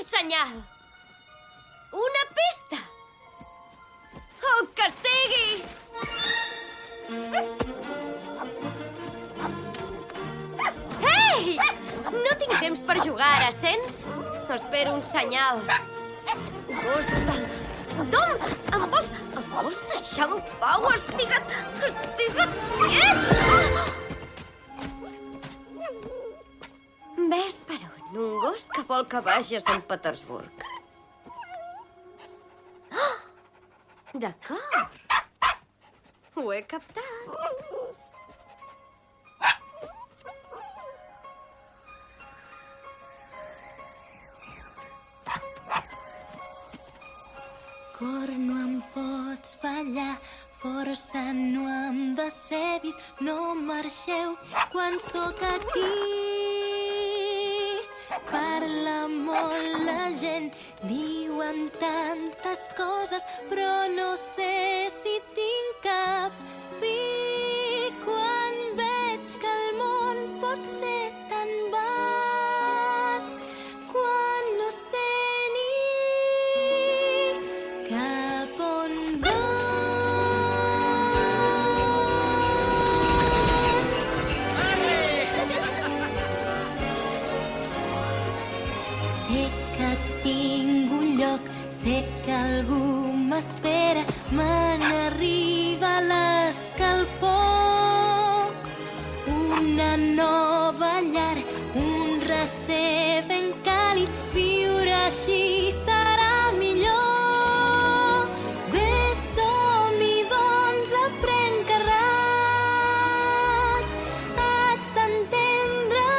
senyal. Una pista. El que sigui. Ei! No tinc temps per jugar ara, sents? Espero un senyal. Gos del... Tom! Em vols deixar en pau? Estigua't quiet! Ves per on? Un gos que vol que vagi a Sant Petersburg. D'acord. Ho he captat. Cor, no em pots fallar, força no em decebis, no marxeu quan sóc aquí. Parla molt la gent, diuen tantes coses, però no sé si tinc cap fi. Quan veig que el món pot ser tan vast, quan no sé ni cap on sé que tinc un lloc, sé que algú m'espera, me n'arriba l'escalfor. Una nova llar, un recer ben càlid, viure així serà millor. Bé, som-hi, doncs, aprenc que raig, haig d'entendre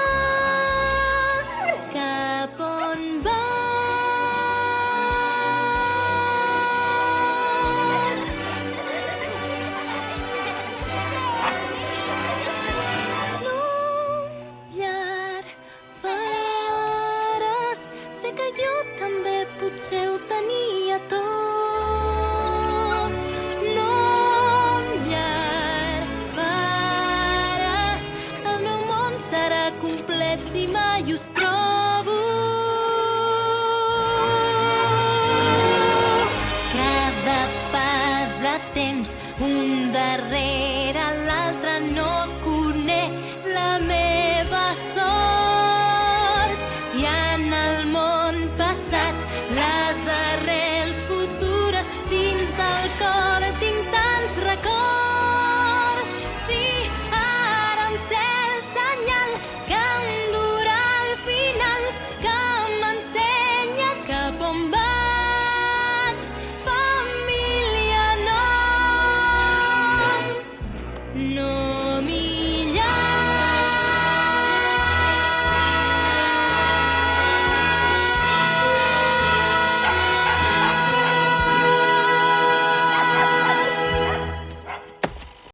cap on vaig. No, llar, pares, sé que jo també potser ho tenia tot. No, llar, pares, el meu món serà complet si mai us trobo. Cada pas a temps, un darrere l'altre,